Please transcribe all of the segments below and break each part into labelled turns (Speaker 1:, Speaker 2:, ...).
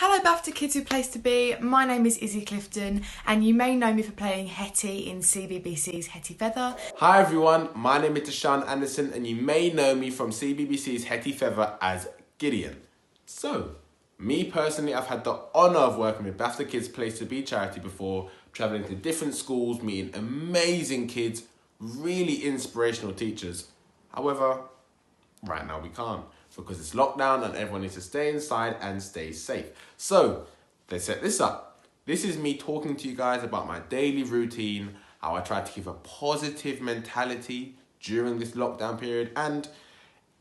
Speaker 1: Hello BAFTA kids who Place2Be, my name is Isabel Clifton and you may know me for playing Hetty in CBBC's Hetty Feather.
Speaker 2: Hi everyone, my name is Dasharn and you may know me from CBBC's Hetty Feather as Gideon. So, me personally, I've had the honour of working with BAFTA Kids Place2Be charity before, travelling to different schools, meeting amazing kids, really inspirational teachers. However, right now we can't because it's lockdown and everyone needs to stay inside and stay safe. So, let's set this up. This is me talking to you guys about my daily routine, how I try to keep a positive mentality during this lockdown period, and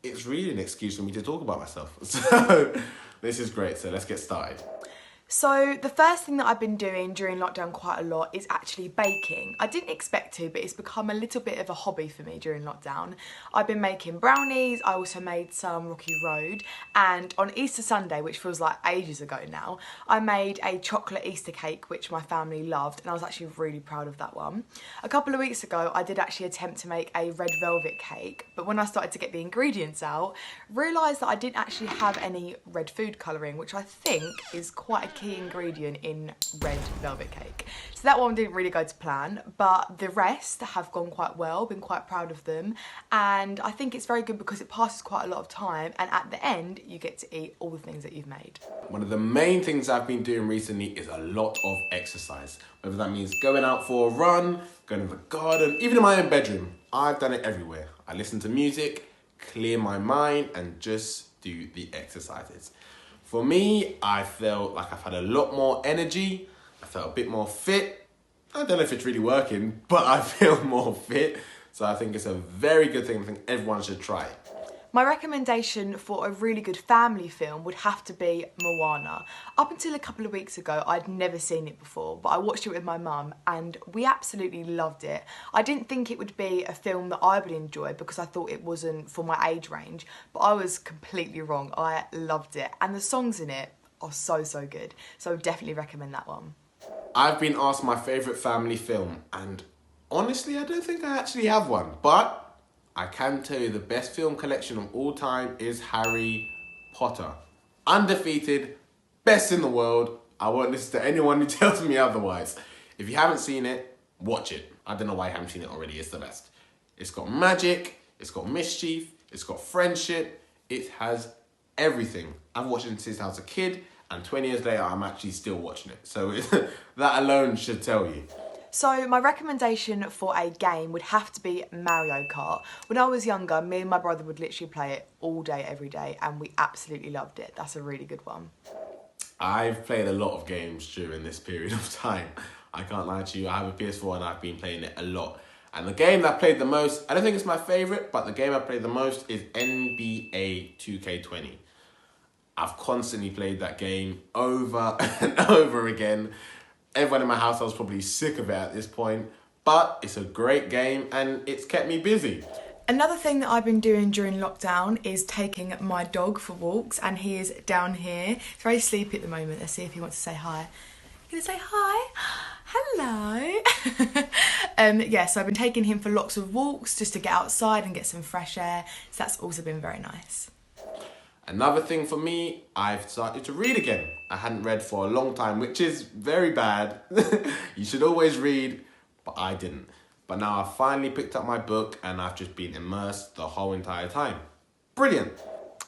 Speaker 2: it's really an excuse for me to talk about myself. So, this is great, so let's get started.
Speaker 1: So the first thing that I've been doing during lockdown quite a lot is actually baking. I didn't expect to, but it's become a little bit of a hobby for me during lockdown. I've been making brownies, I also made some Rocky Road, and on Easter Sunday, which feels like ages ago now, I made a chocolate Easter cake, which my family loved, and I was actually really proud of that one. A couple of weeks ago, I did actually attempt to make a red velvet cake, but when I started to get the ingredients out, realised that I didn't actually have any red food colouring, which I think is quite a key ingredient in red velvet cake. So that one didn't really go to plan, but the rest have gone quite well, been quite proud of them, and I think it's very good because it passes quite a lot of time and at the end you get to eat all the things that you've made.
Speaker 2: One of the main things I've been doing recently is a lot of exercise. Whether that means going out for a run, going to the garden, even in my own bedroom. I've done it everywhere. I listen to music, clear my mind and just do the exercises. For me, I felt like I've had a lot more energy. I felt a bit more fit. I don't know if it's really working, but I feel more fit. So I think it's a very good thing. I think everyone should try it.
Speaker 1: My recommendation for a really good family film would have to be Moana. Up until a couple of weeks ago, I'd never seen it before, but I watched it with my mum and we absolutely loved it. I didn't think it would be a film that I would enjoy because I thought it wasn't for my age range, but I was completely wrong. I loved it and the songs in it are so good. So I would definitely recommend that one.
Speaker 2: I've been asked my favourite family film and honestly, I don't think I actually have one, but I can tell you the best film collection of all time is Harry Potter. Undefeated, best in the world. I won't listen to anyone who tells me otherwise. If you haven't seen it, watch it. I don't know why you haven't seen it already, it's the best. It's got magic, it's got mischief, it's got friendship, it has everything. I've watched it since I was a kid and 20 years later I'm actually still watching it. So that alone should tell you.
Speaker 1: So my recommendation for a game would have to be Mario Kart. When I was younger, me and my brother would literally play it all day, every day, and we absolutely loved it. That's a really good one.
Speaker 2: I've played a lot of games during this period of time. I can't lie to you, I have a PS4 and I've been playing it a lot. And the game that I played the most, I don't think it's my favourite, but the game I played the most is NBA 2K20. I've constantly played that game over and over again. Everyone in my household's probably sick of it at this point, but it's a great game and it's kept me busy.
Speaker 1: Another thing that I've been doing during lockdown is taking my dog for walks, and he is down here. He's very sleepy at the moment. Let's see if he wants to say hi. You gonna say hi? Hello. Yeah, so I've been taking him for lots of walks just to get outside and get some fresh air. So that's also been very nice.
Speaker 2: Another thing for me, I've started to read again. I hadn't read for a long time, which is very bad. You should always read, but I didn't. But now I've finally picked up my book and I've just been immersed the whole entire time. Brilliant.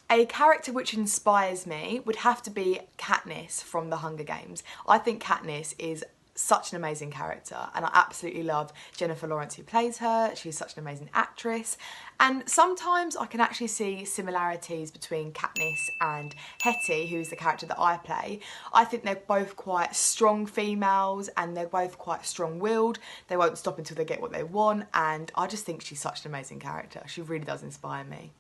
Speaker 1: A character which inspires me would have to be Katniss from The Hunger Games. I think Katniss is such an amazing character and I absolutely love Jennifer Lawrence who plays her. She's such an amazing actress, and sometimes I can actually see similarities between Katniss and Hetty, who's the character that I play. I think they're both quite strong females and they're both quite strong-willed. They won't stop until they get what they want, and I just think she's such an amazing character. She really does inspire me.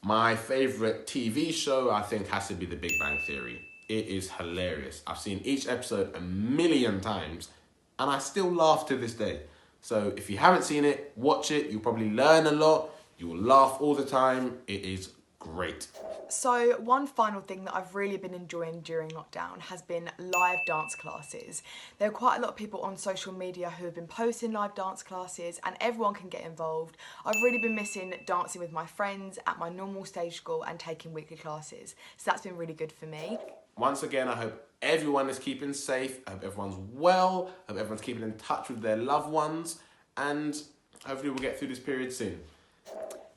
Speaker 2: My favourite TV show I think has to be The Big Bang Theory. It is hilarious. I've seen each episode 1,000,000 times and I still laugh to this day. So if you haven't seen it, watch it. You'll probably learn a lot. You will laugh all the time. It is great.
Speaker 1: So one final thing that I've really been enjoying during lockdown has been live dance classes. There are quite a lot of people on social media who have been posting live dance classes and everyone can get involved. I've really been missing dancing with my friends at my normal stage school and taking weekly classes. So that's been really good for me.
Speaker 2: once again, I hope everyone is keeping safe. I hope everyone's well. I hope everyone's keeping in touch with their loved ones. And hopefully we'll get through this period soon.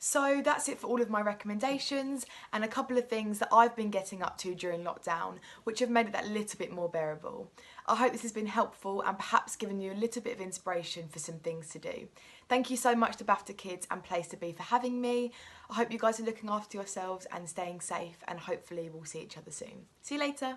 Speaker 1: So that's it for all of my recommendations and a couple of things that I've been getting up to during lockdown, which have made it that little bit more bearable. I hope this has been helpful and perhaps given you a little bit of inspiration for some things to do. Thank you so much to BAFTA Kids and Place2Be for having me. I hope you guys are looking after yourselves and staying safe, and hopefully we'll see each other soon. See you later.